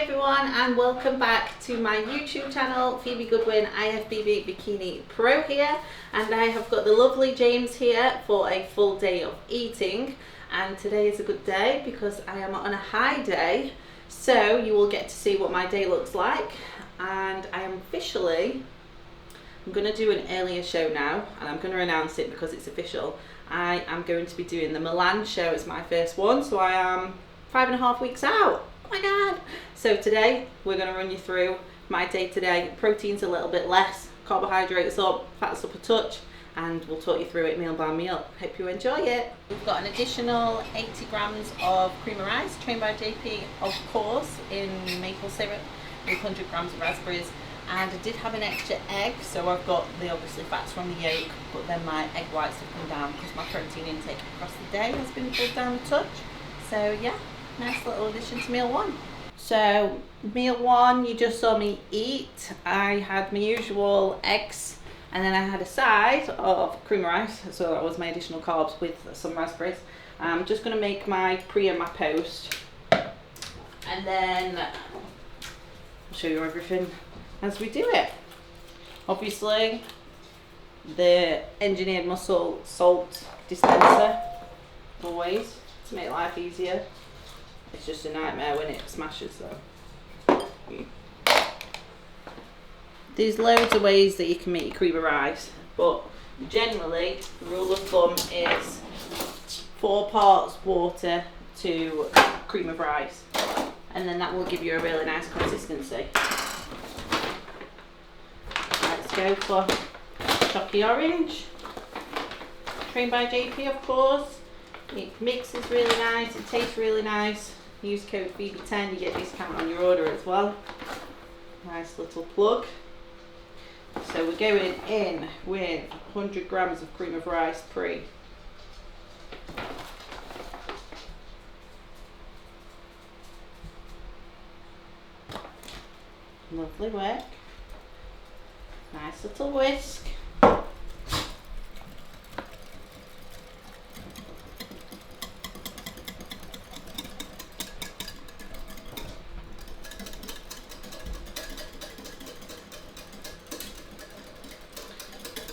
everyone, and welcome back to my YouTube channel, Phoebe Goodwin, Ifbb Bikini Pro here, and I have got the lovely James here for a full day of eating. And today is a good day because I am on a high day, so you will get to see what my day looks like. And I am I'm going to do an earlier show now, and I'm going to announce it because it's official. I am going to be doing the Milan show as my first one, so I am 5.5 weeks out. Oh my god! So today we're going to run you through my day today. Protein's a little bit less, carbohydrates up, fats up a touch, and we'll talk you through it meal by meal. Hope you enjoy it. We've got an additional 80 grams of cream of rice, trained by JP of course, in maple syrup, with 100 grams of raspberries. And I did have an extra egg, so I've got the obviously fats from the yolk, but then my egg whites have come down because my protein intake across the day has been pulled down a touch. So yeah, nice little addition to meal one. So meal one, you just saw me eat. I had my usual eggs, and then I had a side of cream of rice, so that was my additional carbs with some raspberries. I'm just going to make my pre and my post, and then I'll show you everything as we do it. Obviously the engineered muscle salt dispenser, always to make life easier. It's just a nightmare when it smashes though. There's loads of ways that you can make your cream of rice, but generally the rule of thumb is 4 parts water to cream of rice, and then that will give you a really nice consistency. Let's go for chalky orange, trained by JP of course. It mixes really nice, it tastes really nice. Use code Phoebe10, you get a discount on your order as well. Nice little plug. So we're going in with 100 grams of cream of rice pre. Lovely work. Nice little whisk.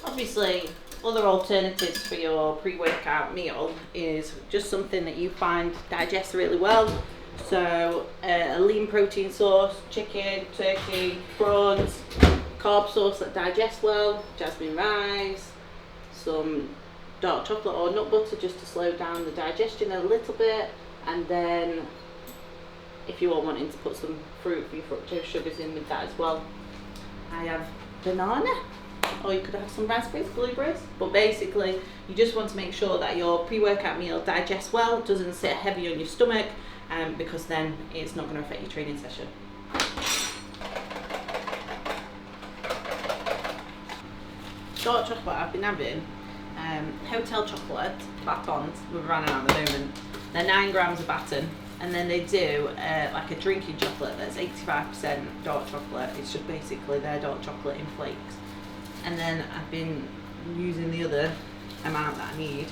Obviously, other alternatives for your pre-workout meal is just something that you find digests really well. So a lean protein source, chicken, turkey, prawns, carb source that digests well, jasmine rice, some dark chocolate or nut butter just to slow down the digestion a little bit, and then if you are wanting to put some fruit for your fructose sugars in with that as well. I have banana, or you could have some raspberries, blueberries, but basically you just want to make sure that your pre-workout meal digests well, doesn't sit heavy on your stomach, because then it's not going to affect your training session. Dark chocolate I've been having, hotel chocolate batons, we're running out at the moment. They're 9 grams of baton, and then they do like a drinking chocolate that's 85% dark chocolate. It's just basically their dark chocolate in flakes. And then I've been using the other amount that I need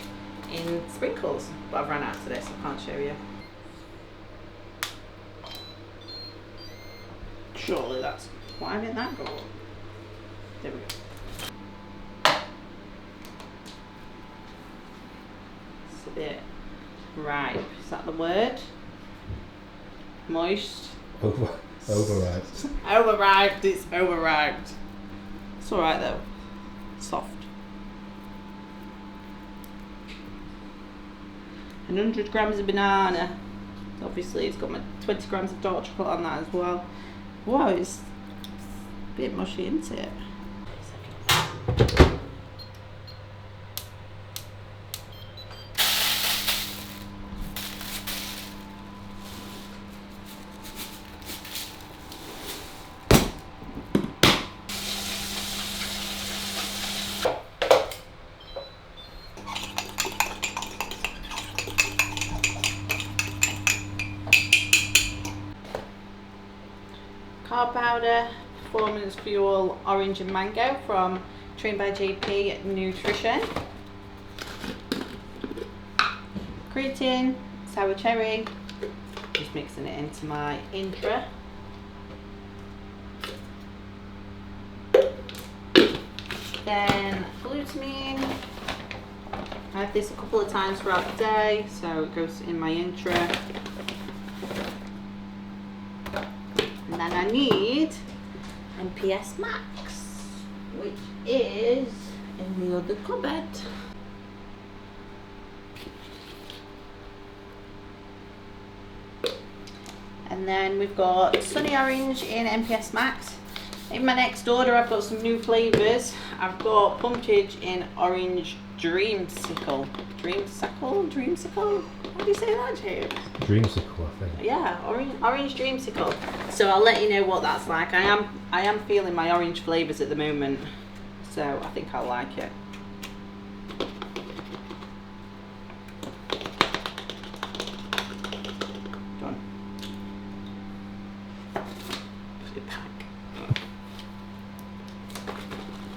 in sprinkles, but I've run out today, so I can't show you. Surely that's, why didn't that go up? There we go. It's a bit ripe, is that the word? Moist? Overripe. Overripe, it's overripe. It's alright though, soft. 100 grams of banana. Obviously it's got my 20 grams of dark chocolate on that as well. Wow, it's a bit mushy, isn't it? Carb powder, performance fuel, orange and mango from trained by JP Nutrition. Creatine, sour cherry, just mixing it into my intra. Then glutamine. I have this a couple of times throughout the day, so it goes in my intra. And then I need MPS Max, which is in the other cupboard. And then we've got Sunny Orange in MPS Max. In my next order I've got some new flavours. I've got Pumpkinage in Orange Dreamsicle. Dreamsicle? How do you say that, James? Dreamsicle, I think. Yeah, orange Dreamsicle. So I'll let you know what that's like. I am feeling my orange flavours at the moment, so I think I'll like it. Done.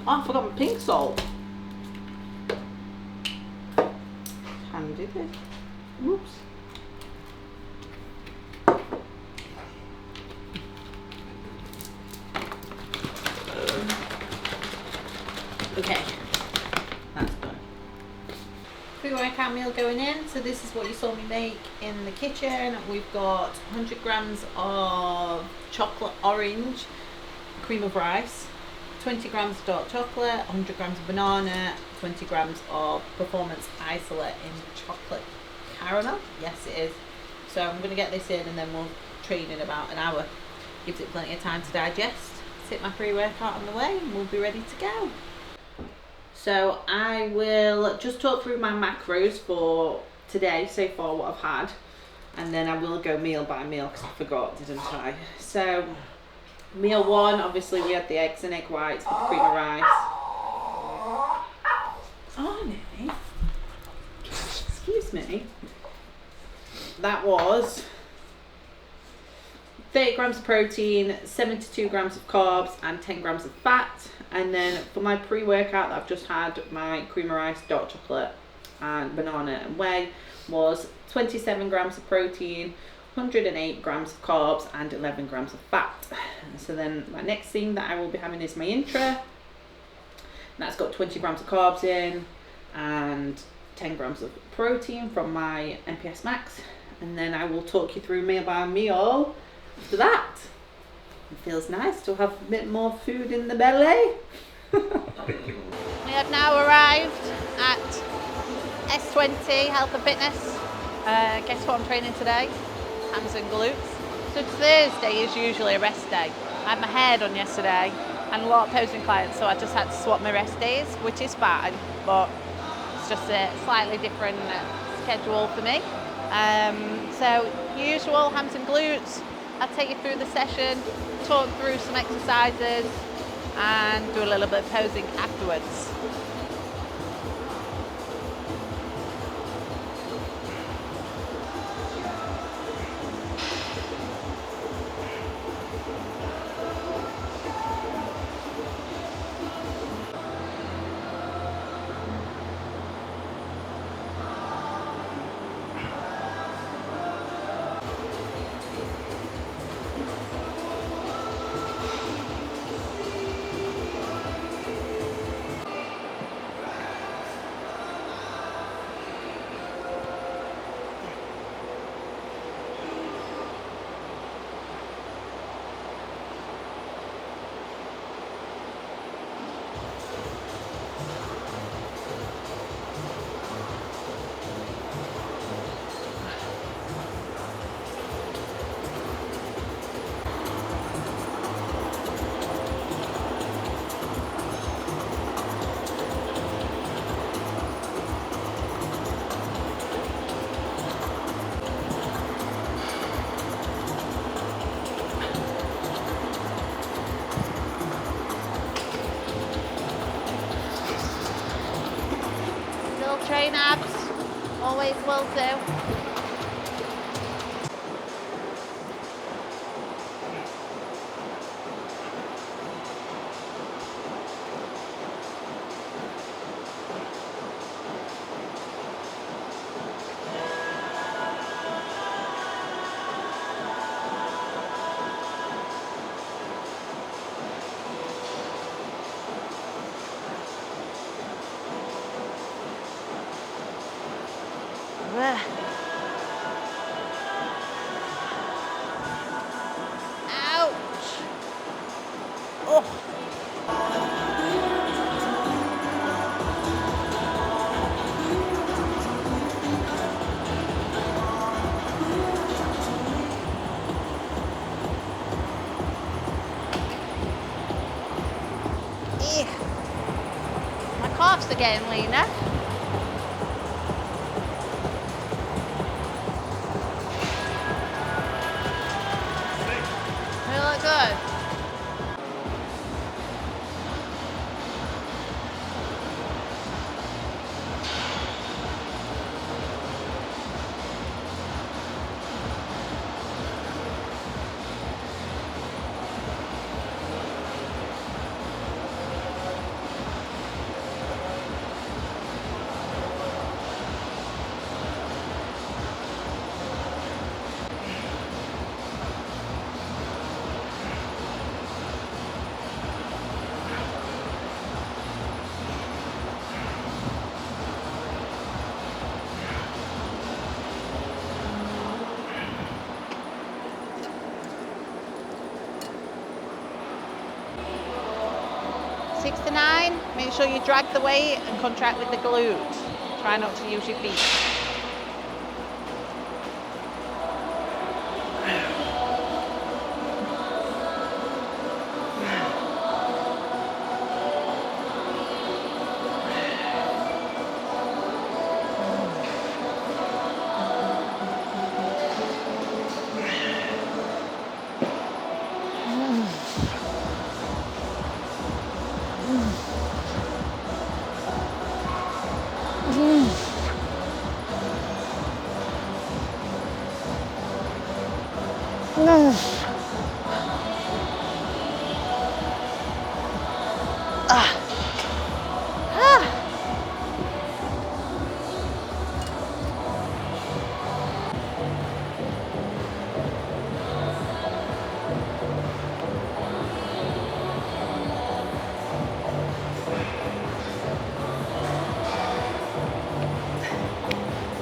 Oh, I forgot my pink salt. Handy this. Whoops. Okay, that's done. Pre-workout meal going in. So this is what you saw me make in the kitchen. We've got 100 grams of chocolate orange cream of rice, 20 grams of dark chocolate, 100 grams of banana, 20 grams of performance isolate in chocolate caramel. Yes, it is. So I'm going to get this in and then we'll train in about an hour. Gives it plenty of time to digest. Sit my pre-workout on the way and we'll be ready to go. So I will just talk through my macros for today so far, what I've had, and then I will go meal by meal because I forgot, didn't I? So meal one, obviously we had the eggs and egg whites with cream of rice. Arnie, excuse me. That was 30 grams of protein, 72 grams of carbs and 10 grams of fat. And then for my pre-workout that I've just had, my cream of rice, dark chocolate and banana and whey was 27 grams of protein, 108 grams of carbs and 11 grams of fat. So then my next thing that I will be having is my intra. That's got 20 grams of carbs in and 10 grams of protein from my MPS Max. And then I will talk you through meal by meal after that. It feels nice to have a bit more food in the belly. We have now arrived at S20 Health and Fitness. Guess what I'm training today? Hams and glutes. So Thursday is usually a rest day. I had my hair done yesterday and a lot of posing clients, so I just had to swap my rest days, which is fine, but it's just a slightly different schedule for me. So usual hams and glutes. I'll take you through the session, talk through some exercises and do a little bit of posing afterwards. Train abs, always will do. Ouch. Oh. Eh. My calves are getting leaner. They look good. Six to 9, make sure you drag the weight and contract with the glutes. Try not to use your feet.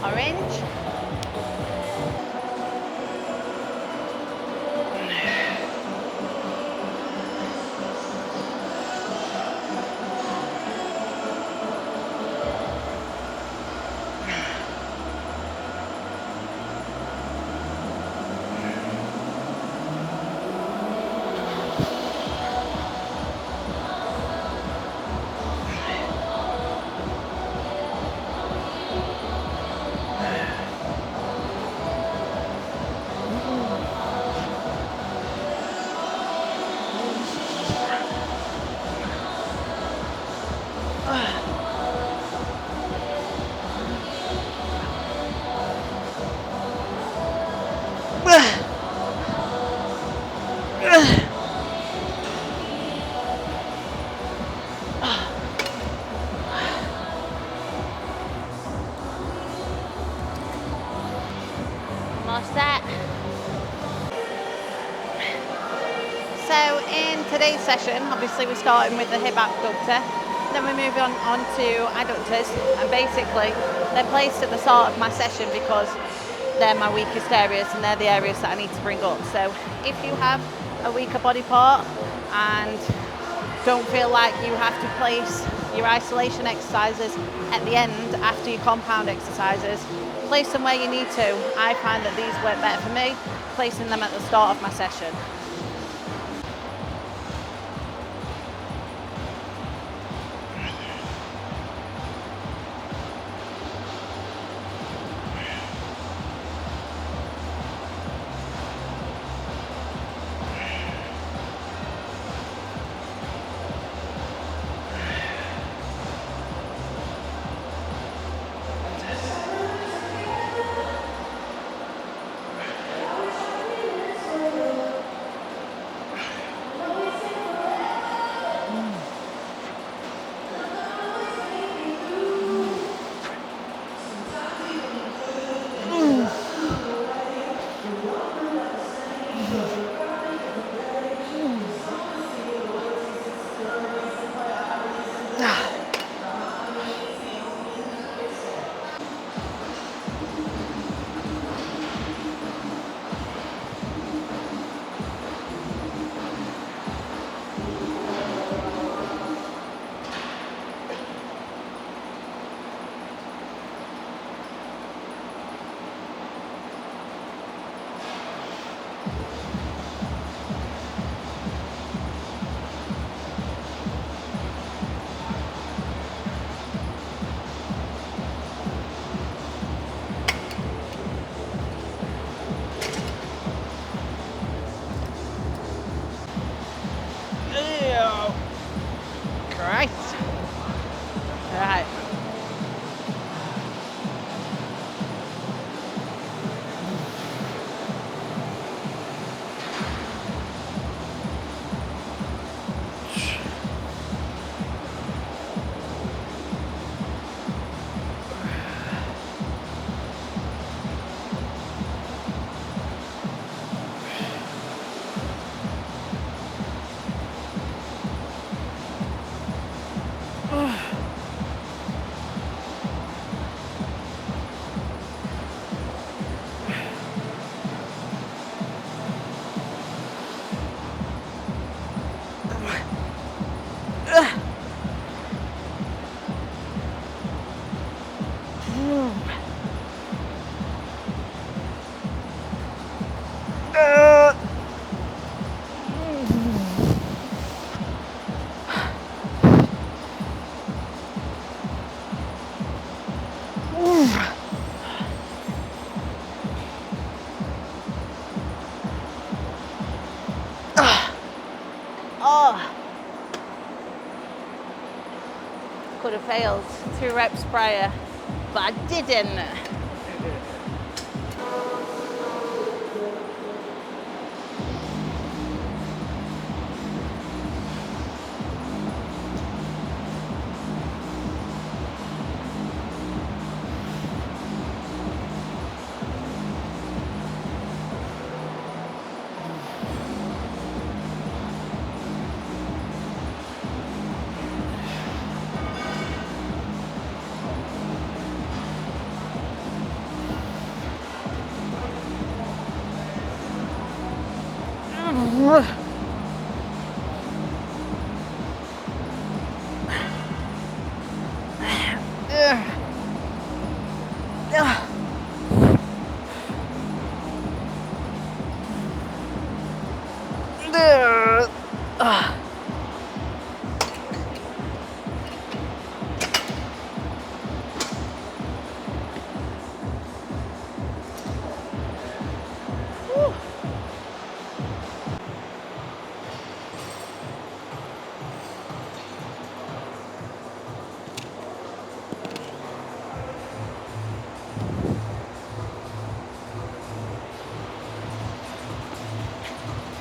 Orange. Almost set. So in today's session, obviously we're starting with the hip abductor, then we're moving on to adductors, and basically they're placed at the start of my session because they're my weakest areas and they're the areas that I need to bring up. So if you have a weaker body part and don't feel like you have to place your isolation exercises at the end after your compound exercises, place them where you need to. I find that these work better for me, placing them at the start of my session. Right. Right. Oh, could have failed 2 reps prior, but I didn't.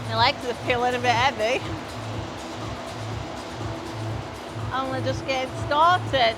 My legs are feeling a bit heavy. Only just getting started.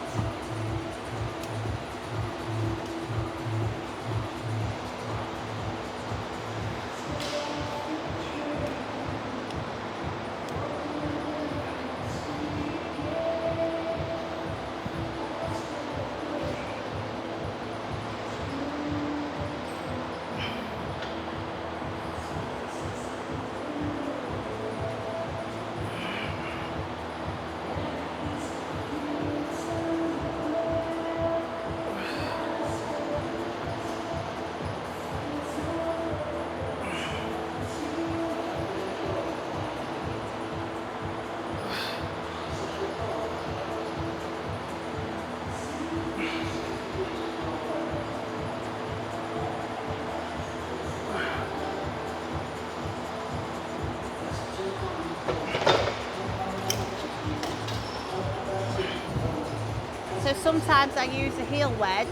So sometimes I use a heel wedge,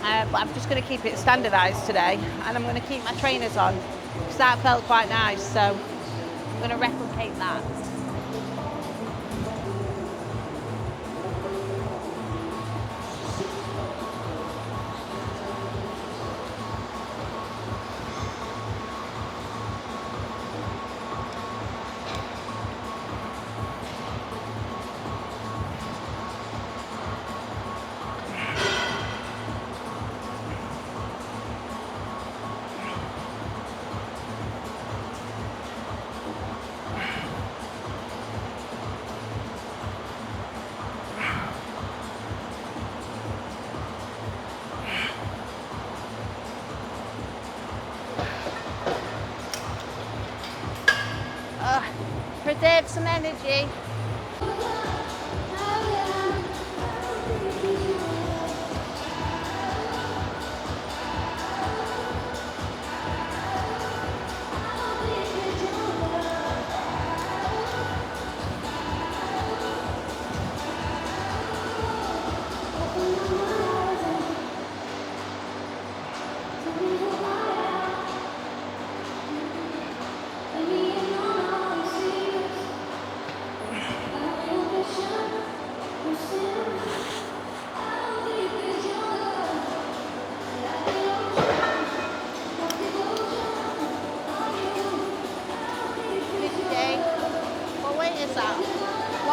but I'm just going to keep it standardised today, and I'm going to keep my trainers on because that felt quite nice, so I'm going to replicate that. Preserve some energy.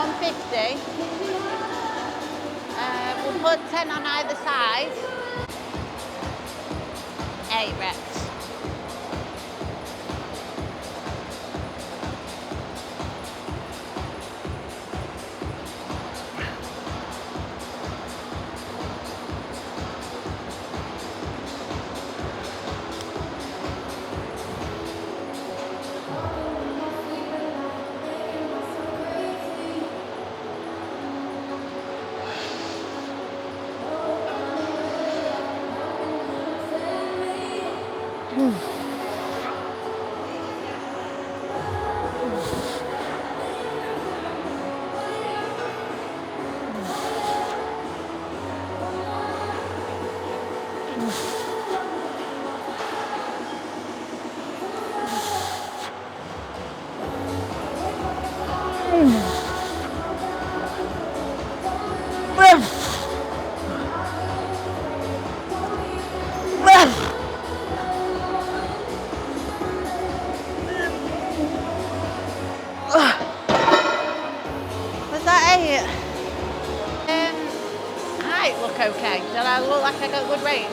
150. We'll put 10 on either side. 8 reps. Was that 8? Height look okay. Did I look like I got good range?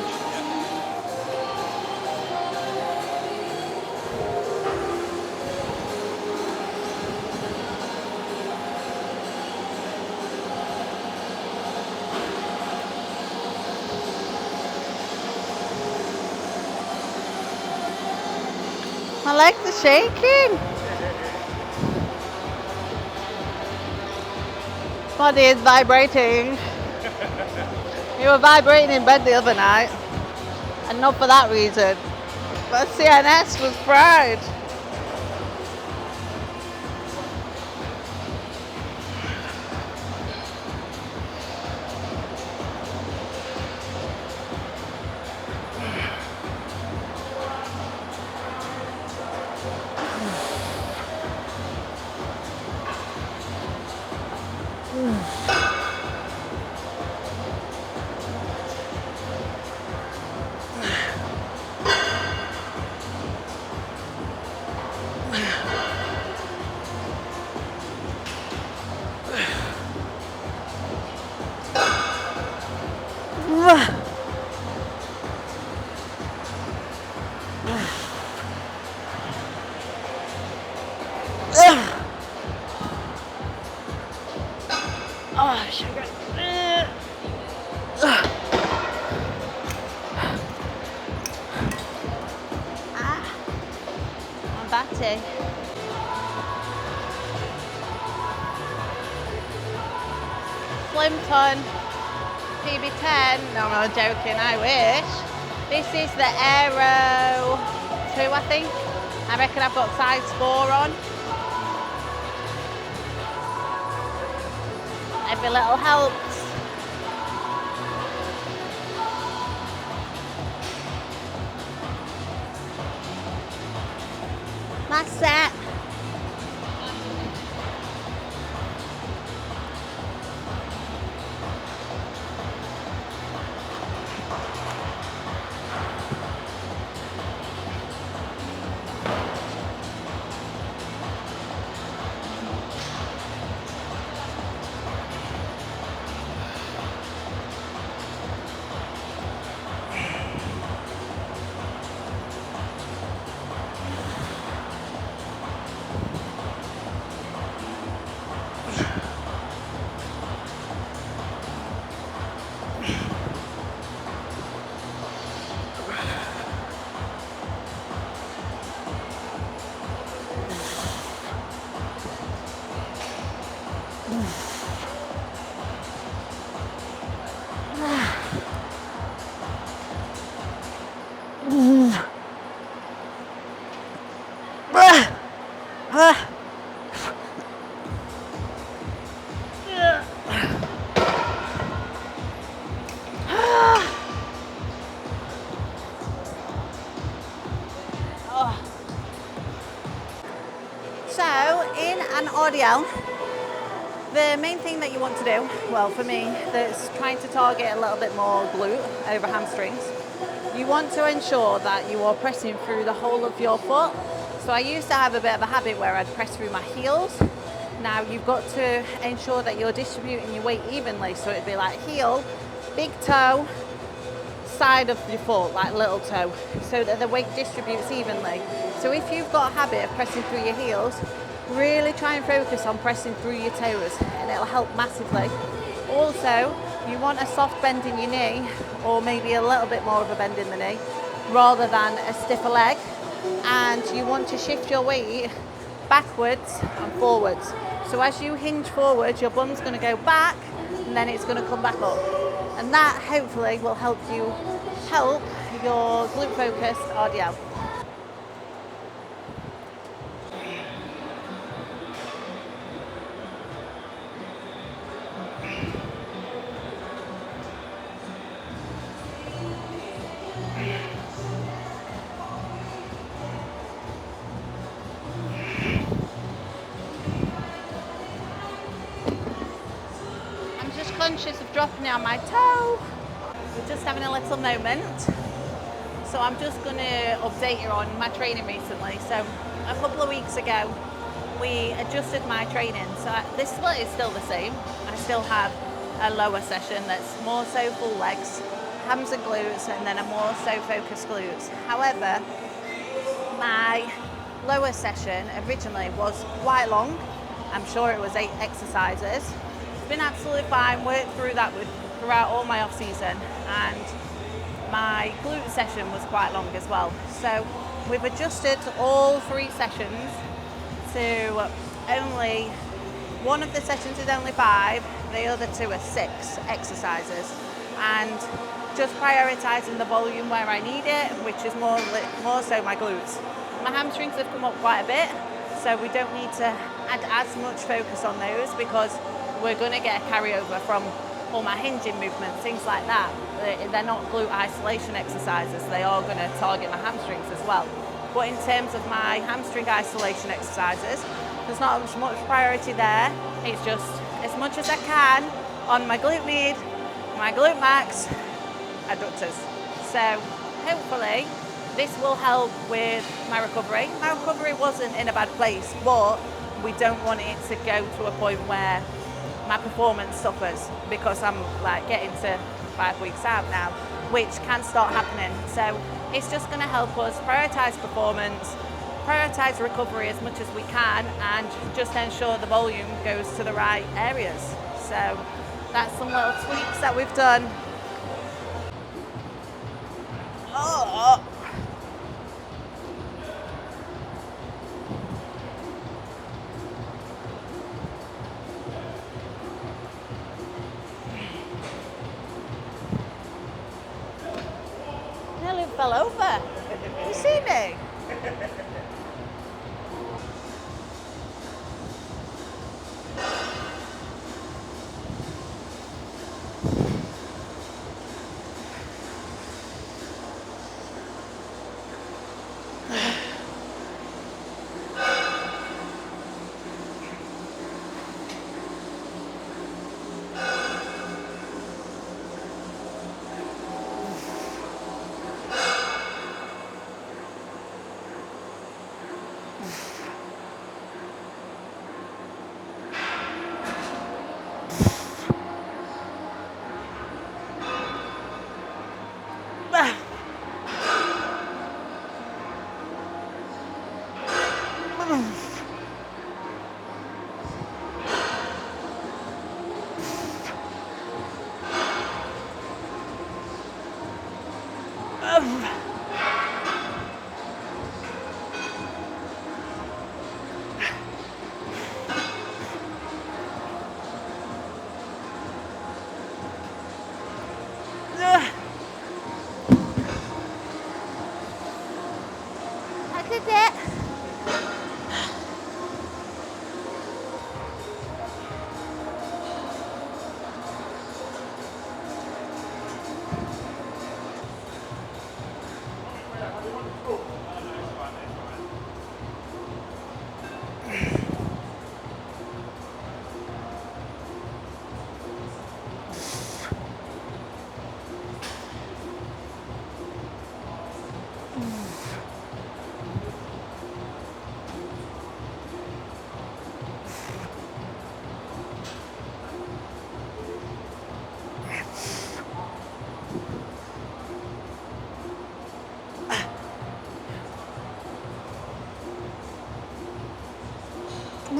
My legs are shaking. Body is vibrating. You were vibrating in bed the other night, and not for that reason. But CNS was fried. Oh, sugar. I'm batty. Slim ton, Phoebe 10. No, I'm not joking, I wish. This is the Aero 2, I think. I reckon I've got size 4 on. Every little helps. That's it. So in an RDL, the main thing that you want to do, well for me, that's trying to target a little bit more glute over hamstrings, you want to ensure that you are pressing through the whole of your foot. So I used to have a bit of a habit where I'd press through my heels, Now you've got to ensure that you're distributing your weight evenly, so it'd be like heel, big toe, side of your foot, like little toe, so that the weight distributes evenly. So if you've got a habit of pressing through your heels, really try and focus on pressing through your toes, and it'll help massively. Also, you want a soft bend in your knee, or maybe a little bit more of a bend in the knee, rather than a stiffer leg. And you want to shift your weight backwards and forwards. So as you hinge forward, your bum's going to go back, and then it's going to come back up. And that hopefully will help your glute focused RDL. I'm just conscious of dropping it on my toe. We're just having a little moment. So I'm just going to update you on my training recently. So a couple of weeks ago, we adjusted my training. So this split is still the same. I still have a lower session that's more so full legs, hams and glutes, and then a more so focused glutes. However, my lower session originally was quite long. I'm sure it was 8 exercises. It's been absolutely fine, worked through that throughout all my off season, and my glute session was quite long as well. So we've adjusted all 3 sessions to only, one of the sessions is only 5, the other 2 are 6 exercises, and just prioritising the volume where I need it, which is more so my glutes. My hamstrings have come up quite a bit, so we don't need to add as much focus on those, because we're going to get a carryover from all my hinging movements, things like that. They're not glute isolation exercises, they are going to target my hamstrings as well. But in terms of my hamstring isolation exercises, there's not as much priority there. It's just as much as I can on my glute med, my glute max, adductors. So hopefully this will help with my recovery. My recovery wasn't in a bad place, but we don't want it to go to a point where my performance suffers, because I'm like getting to 5 weeks out now, which can start happening. So it's just going to help us prioritise performance, prioritise recovery as much as we can, and just ensure the volume goes to the right areas. So that's some little tweaks that we've done. Oh. Nearly fell over. You see me? I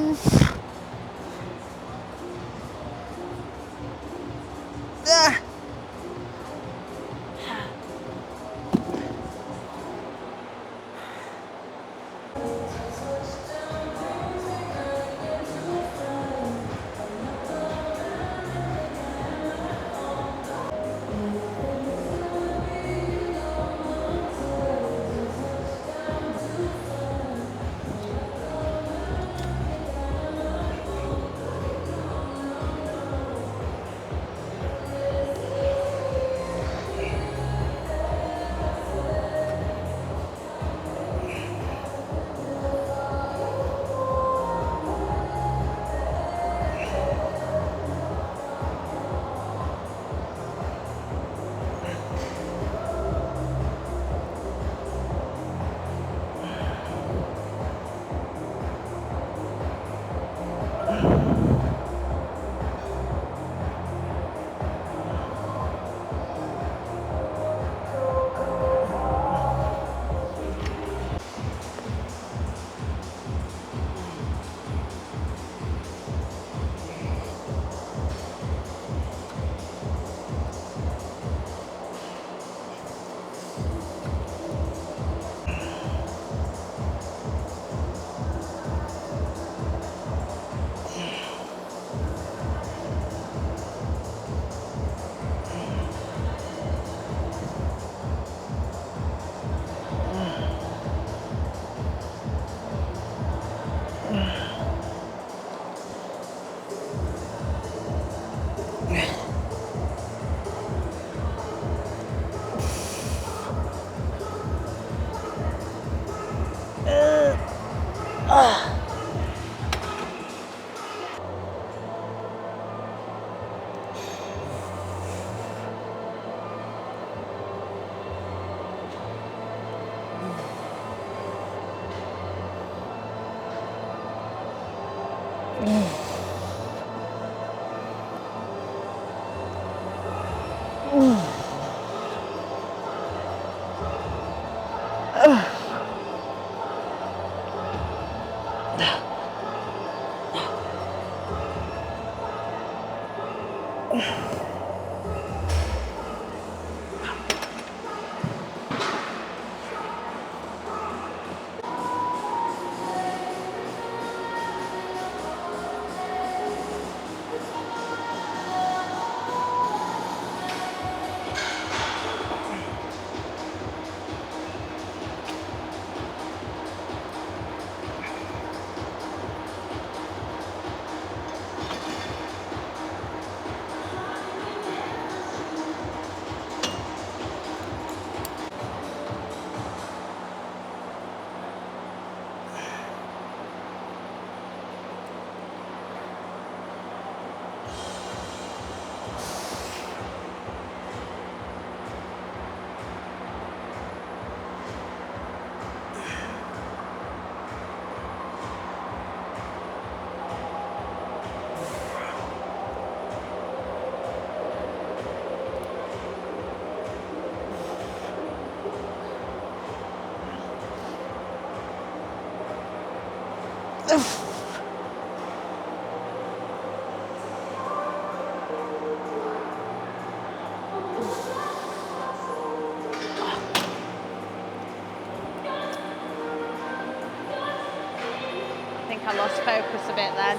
think I lost focus a bit then.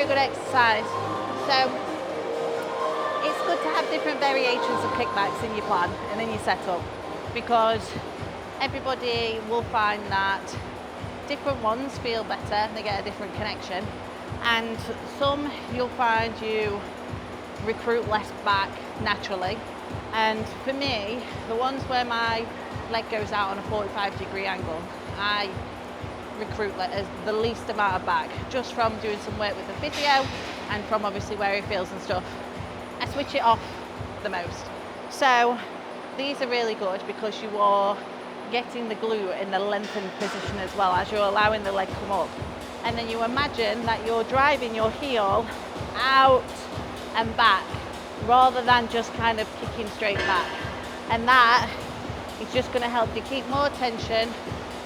very good exercise. So it's good to have different variations of kickbacks in your plan and in your setup, because everybody will find that different ones feel better, they get a different connection, and some you'll find you recruit less back naturally. And for me, the ones where my leg goes out on a 45-degree angle, I recruit the least amount of back, just from doing some work with the physio and from obviously where it feels and stuff. I switch it off the most. So these are really good because you are getting the glute in the lengthened position as well as you're allowing the leg come up. And then you imagine that you're driving your heel out and back rather than just kind of kicking straight back. And that is just going to help you keep more tension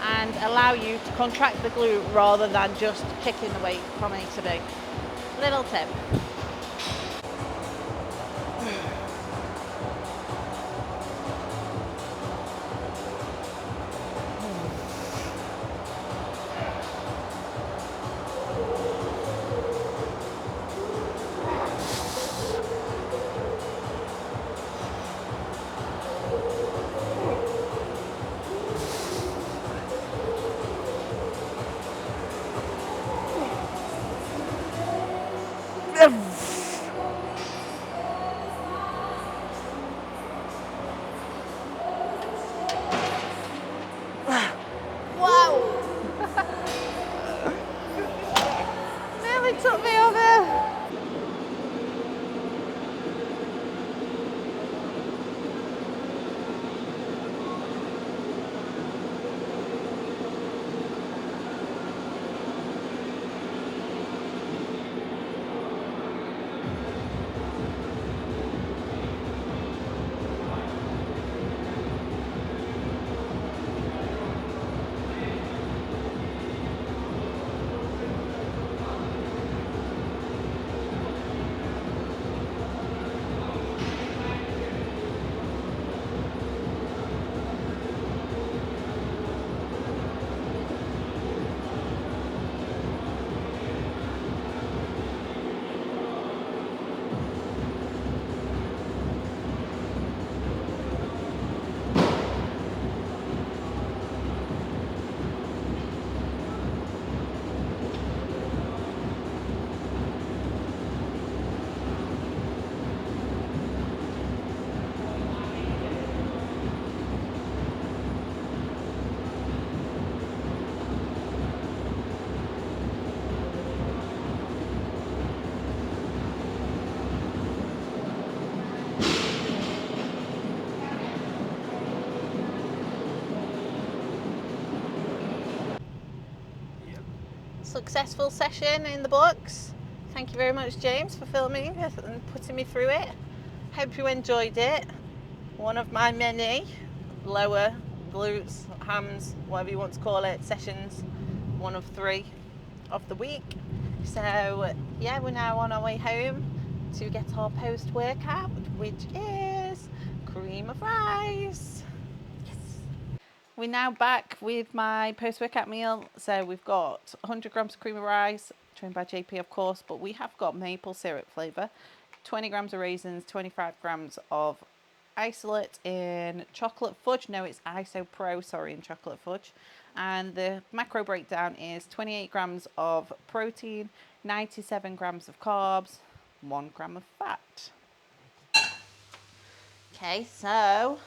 and allow you to contract the glute rather than just kicking the weight from A to B. Little tip. Wow! Nearly took me over. Successful session in the books. Thank you very much, James, for filming and putting me through it. Hope you enjoyed it. One of my many lower glutes, hams, whatever you want to call it, sessions. One of 3 of the week. So yeah, we're now on our way home to get our post-workout, which is cream of rice. We're now back with my post-workout meal. So we've got 100 grams of cream of rice, trained by JP of course, but we have got maple syrup flavour, 20 grams of raisins, 25 grams of isolate in chocolate fudge. No, it's isopro, sorry, in chocolate fudge. And the macro breakdown is 28 grams of protein, 97 grams of carbs, 1 gram of fat. Okay, so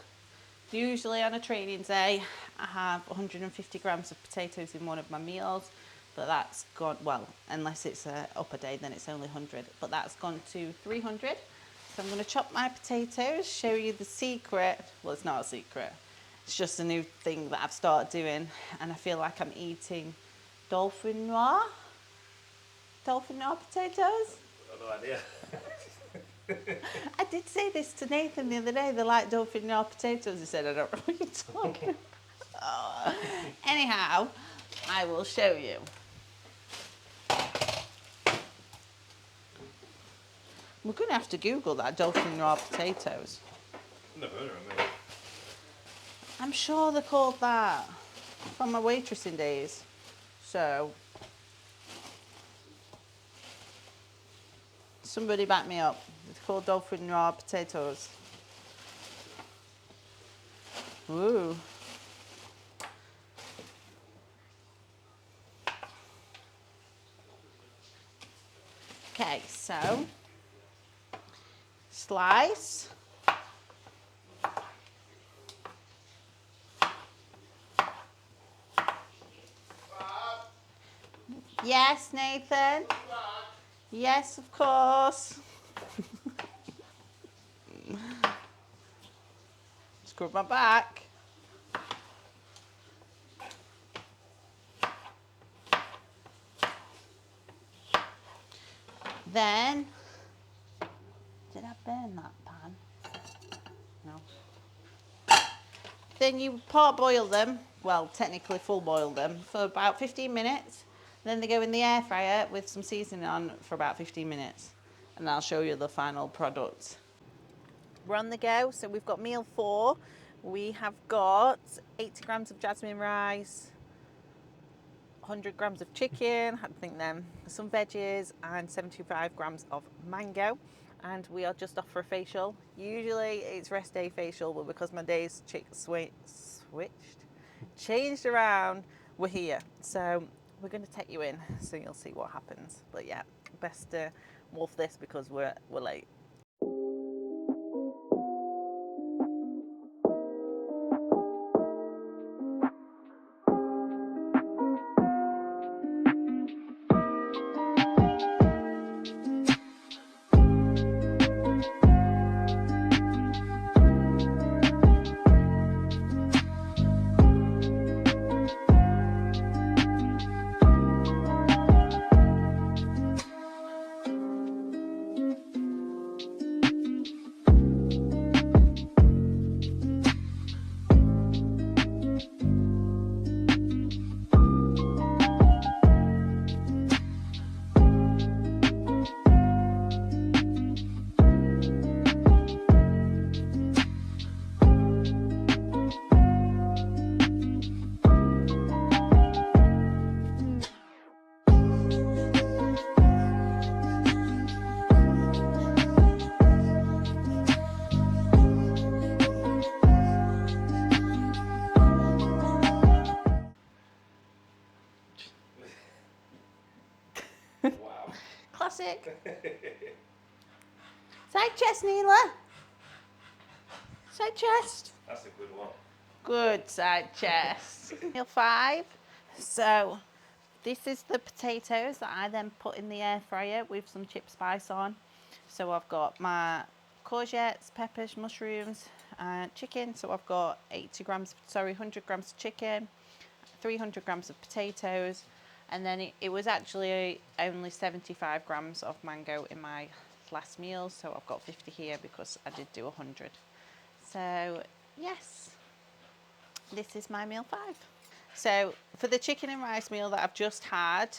usually on a training day, I have 150 grams of potatoes in one of my meals, but that's gone, well, unless it's an upper day, then it's only 100, but that's gone to 300. So I'm going to chop my potatoes, show you the secret. Well, it's not a secret. It's just a new thing that I've started doing, and I feel like I'm eating dolphin noir potatoes. I've no idea. I did say this to Nathan the other day, they like dolphin noir potatoes. He said, I don't know what you're talking about. Oh. Anyhow, I will show you. We're going to have to Google that, dolphin noir potatoes. Never heard of them. I'm sure they're called that from my waitressing days. So, Somebody back me up. It's called dolphin raw potatoes. Ooh. Okay, so slice. Yes, Nathan. Yes, of course. Scrub my back. Then, did I burn that pan? No. Then you parboil them, well, technically full boil them, for about 15 minutes. Then they go in the air fryer with some seasoning on for about 15 minutes. And I'll show you the final product. We're on the go, so we've got meal 4. We have got 80 grams of jasmine rice, 100 grams of chicken, I think them, some veggies, and 75 grams of mango. And we are just off for a facial. Usually it's rest day facial, but because my days changed around, we're here. So we're going to take you in, so you'll see what happens. But yeah, best to wolf this because we're late. Wow. Classic. Side chest, Neela. Side chest. That's a good one. Good side chest. Meal 5. So this is the potatoes that I then put in the air fryer with some chip spice on. So I've got my courgettes, peppers, mushrooms, and chicken. So I've got 100 grams of chicken, 300 grams of potatoes, and then it was actually only 75 grams of mango in my last meal. So I've got 50 here because I did do 100. So yes, this is my meal 5. So for the chicken and rice meal that I've just had,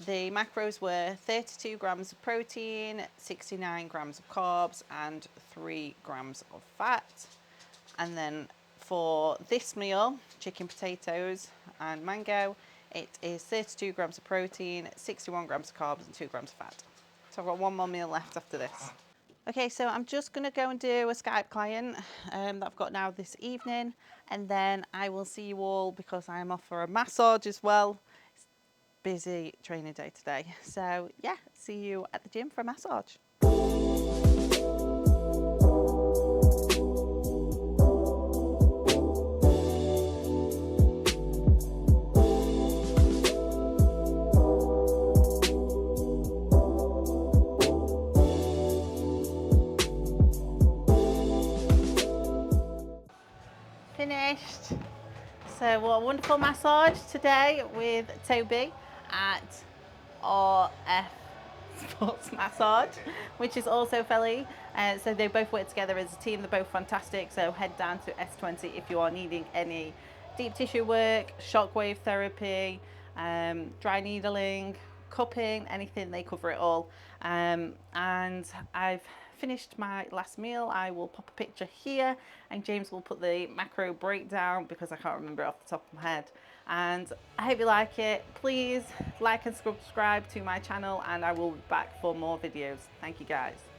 the macros were 32 grams of protein, 69 grams of carbs, and 3 grams of fat. And then for this meal, chicken, potatoes, and mango, it is 32 grams of protein, 61 grams of carbs, and 2 grams of fat. So I've got one more meal left after this. Okay, so I'm just going to go and do a Skype client that I've got now this evening, and then I will see you all because I am off for a massage as well. It's a busy training day today. So yeah, see you at the gym for a massage. Finished. So what a wonderful massage today with Toby at RF Sports Massage, which is also Felly. So they both work together as a team. They're both fantastic. So head down to S20 if you are needing any deep tissue work, shockwave therapy, dry needling, cupping, anything, they cover it all. And I've finished my last meal. I will pop a picture here and James will put the macro breakdown because I can't remember it off the top of my head. And I hope you like it. Please like and subscribe to my channel and I will be back for more videos. Thank you guys.